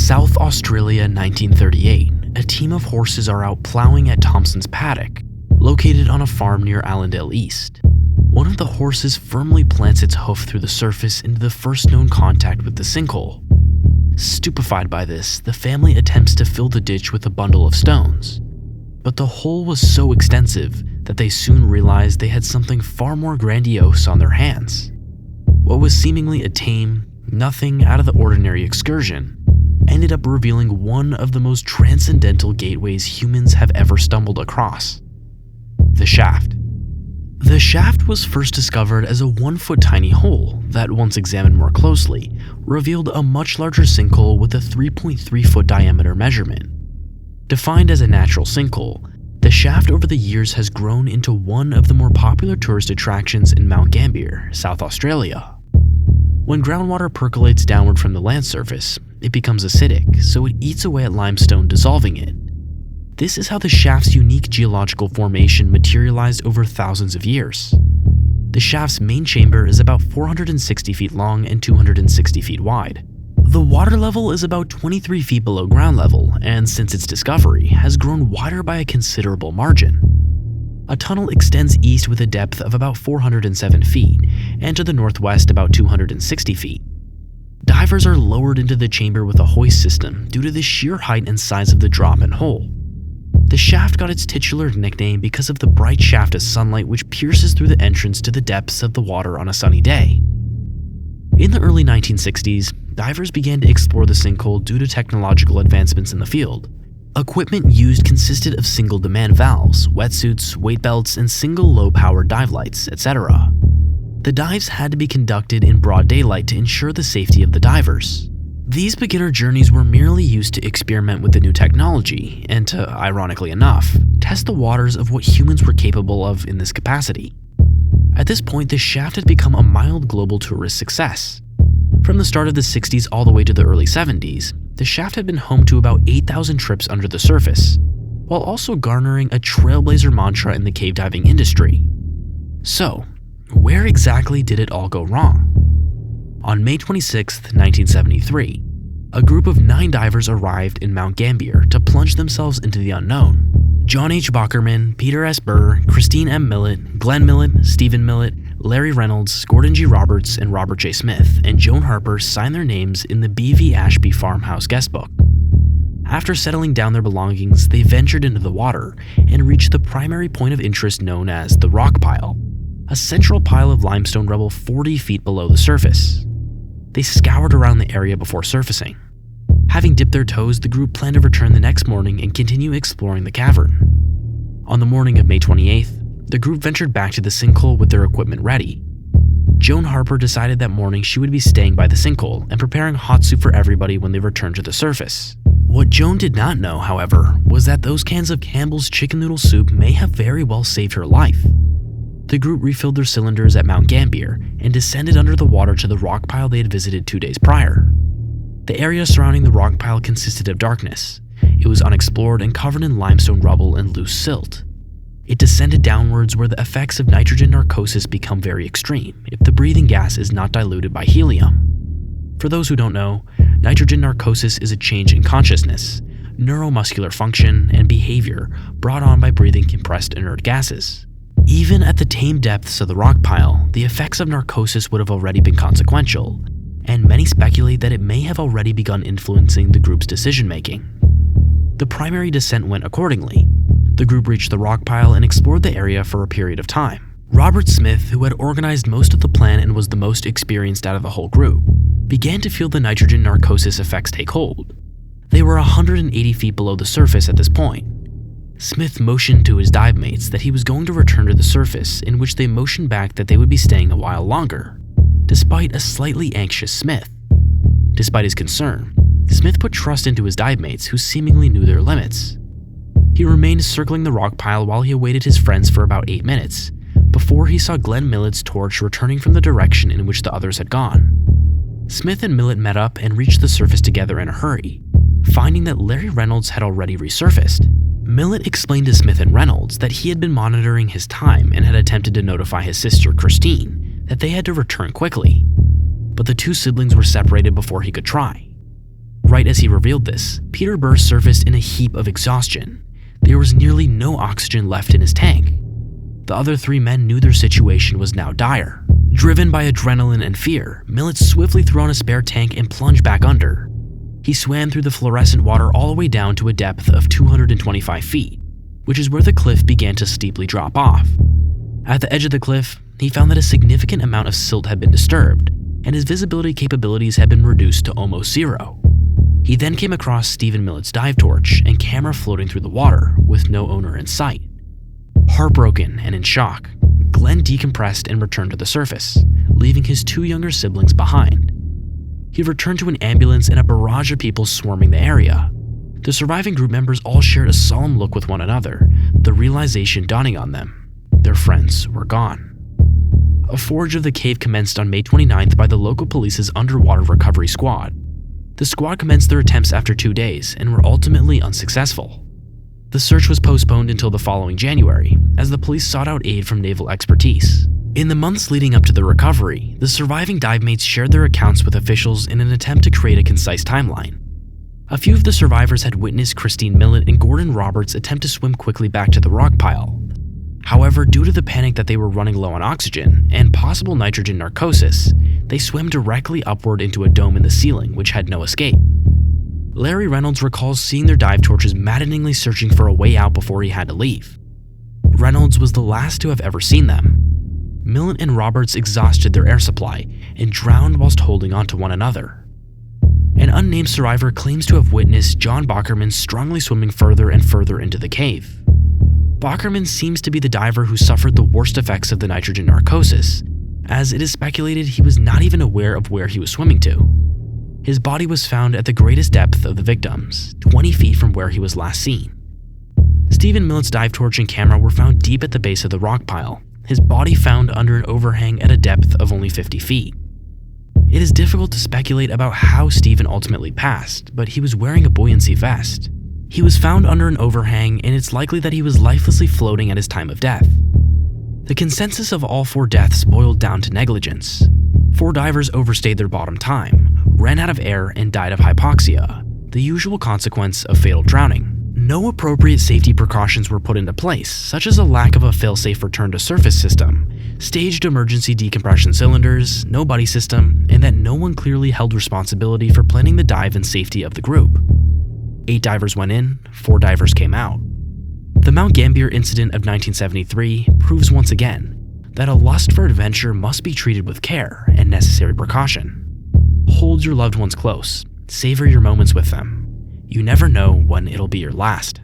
South Australia, 1938, a team of horses are out plowing at Thompson's Paddock, located on a farm near Allendale East. One of the horses firmly plants its hoof through the surface into the first known contact with the sinkhole. Stupefied by this, the family attempts to fill the ditch with a bundle of stones. But the hole was so extensive that they soon realized they had something far more grandiose on their hands. What was seemingly a tame, nothing out of the ordinary excursion ended up revealing one of the most transcendental gateways humans have ever stumbled across: the shaft. The shaft was first discovered as a 1-foot tiny hole that, once examined more closely, revealed a much larger sinkhole with a 3.3-foot diameter measurement. Defined as a natural sinkhole, the shaft over the years has grown into one of the more popular tourist attractions in Mount Gambier, South Australia. When groundwater percolates downward from the land surface, it becomes acidic, so it eats away at limestone, dissolving it. This is how the shaft's unique geological formation materialized over thousands of years. The shaft's main chamber is about 460 feet long and 260 feet wide. The water level is about 23 feet below ground level, and since its discovery, has grown wider by a considerable margin. A tunnel extends east with a depth of about 407 feet, and to the northwest about 260 feet. Divers are lowered into the chamber with a hoist system due to the sheer height and size of the drop and hole. The shaft got its titular nickname because of the bright shaft of sunlight which pierces through the entrance to the depths of the water on a sunny day. In the early 1960s, divers began to explore the sinkhole due to technological advancements in the field. Equipment used consisted of single demand valves, wetsuits, weight belts, and single low-powered dive lights, etc. The dives had to be conducted in broad daylight to ensure the safety of the divers. These beginner journeys were merely used to experiment with the new technology and to, ironically enough, test the waters of what humans were capable of in this capacity. At this point, the shaft had become a mild global tourist success. From the start of the 60s all the way to the early 70s, the shaft had been home to about 8,000 trips under the surface, while also garnering a trailblazer mantra in the cave diving industry. So, where exactly did it all go wrong? On May 26, 1973, a group of 9 divers arrived in Mount Gambier to plunge themselves into the unknown. John H. Bockerman, Peter S. Burr, Christine M. Millett, Glenn Millett, Stephen Millett, Larry Reynolds, Gordon G. Roberts, and Robert J. Smith, and Joan Harper signed their names in the B.V. Ashby Farmhouse guestbook. After settling down their belongings, they ventured into the water and reached the primary point of interest known as the rock pile, a central pile of limestone rubble 40 feet below the surface. They scoured around the area before surfacing. Having dipped their toes, the group planned to return the next morning and continue exploring the cavern. On the morning of May 28th, the group ventured back to the sinkhole with their equipment ready. Joan Harper decided that morning she would be staying by the sinkhole and preparing hot soup for everybody when they returned to the surface. What Joan did not know, however, was that those cans of Campbell's chicken noodle soup may have very well saved her life. The group refilled their cylinders at Mount Gambier and descended under the water to the rock pile they had visited 2 days prior. The area surrounding the rock pile consisted of darkness. It was unexplored and covered in limestone rubble and loose silt. It descended downwards where the effects of nitrogen narcosis become very extreme if the breathing gas is not diluted by helium. For those who don't know, nitrogen narcosis is a change in consciousness, neuromuscular function, and behavior brought on by breathing compressed inert gases. Even at the tame depths of the rock pile, the effects of narcosis would have already been consequential, and many speculate that it may have already begun influencing the group's decision-making. The primary descent went accordingly. The group reached the rock pile and explored the area for a period of time. Robert Smith, who had organized most of the plan and was the most experienced out of the whole group, began to feel the nitrogen narcosis effects take hold. They were 180 feet below the surface at this point. Smith motioned to his dive mates that he was going to return to the surface, in which they motioned back that they would be staying a while longer, despite a slightly anxious Smith. Despite his concern, Smith put trust into his dive mates who seemingly knew their limits. He remained circling the rock pile while he awaited his friends for about 8 minutes, before he saw Glenn Millett's torch returning from the direction in which the others had gone. Smith and Millett met up and reached the surface together in a hurry, finding that Larry Reynolds had already resurfaced. Millett explained to Smith and Reynolds that he had been monitoring his time and had attempted to notify his sister, Christine, that they had to return quickly, but the two siblings were separated before he could try. right as he revealed this, Peter Burr surfaced in a heap of exhaustion. There was nearly no oxygen left in his tank. The other 3 men knew their situation was now dire. Driven by adrenaline and fear, Millett swiftly threw on a spare tank and plunged back under. He swam through the fluorescent water all the way down to a depth of 225 feet, which is where the cliff began to steeply drop off. At the edge of the cliff, he found that a significant amount of silt had been disturbed, and his visibility capabilities had been reduced to almost zero. He then came across Stephen Millett's dive torch and camera floating through the water with no owner in sight. Heartbroken and in shock, Glenn decompressed and returned to the surface, leaving his 2 younger siblings behind. He returned to an ambulance and a barrage of people swarming the area. The surviving group members all shared a solemn look with one another, the realization dawning on them: their friends were gone. A forage of the cave commenced on May 29th by the local police's underwater recovery squad. The squad commenced their attempts after 2 days and were ultimately unsuccessful. The search was postponed until the following January, as the police sought out aid from naval expertise. In the months leading up to the recovery, the surviving dive mates shared their accounts with officials in an attempt to create a concise timeline. A few of the survivors had witnessed Christine Millett and Gordon Roberts attempt to swim quickly back to the rock pile. However, due to the panic that they were running low on oxygen and possible nitrogen narcosis, they swam directly upward into a dome in the ceiling which had no escape. Larry Reynolds recalls seeing their dive torches maddeningly searching for a way out before he had to leave. Reynolds was the last to have ever seen them. Millett and Roberts exhausted their air supply and drowned whilst holding on to one another. An unnamed survivor claims to have witnessed John Bockerman strongly swimming further and further into the cave. Bockerman seems to be the diver who suffered the worst effects of the nitrogen narcosis, as it is speculated he was not even aware of where he was swimming to. His body was found at the greatest depth of the victims, 20 feet from where he was last seen. Stephen Millett's dive torch and camera were found deep at the base of the rock pile, his body found under an overhang at a depth of only 50 feet. It is difficult to speculate about how Stephen ultimately passed, but he was wearing a buoyancy vest. He was found under an overhang, and it's likely that he was lifelessly floating at his time of death. The consensus of all 4 deaths boiled down to negligence. 4 divers overstayed their bottom time, ran out of air, and died of hypoxia, the usual consequence of fatal drowning. No appropriate safety precautions were put into place, such as a lack of a fail-safe return-to-surface system, staged emergency decompression cylinders, no buddy system, and that no one clearly held responsibility for planning the dive and safety of the group. 8 divers went in, 4 divers came out. The Mount Gambier incident of 1973 proves once again that a lust for adventure must be treated with care and necessary precaution. Hold your loved ones close, savor your moments with them. You never know when it'll be your last.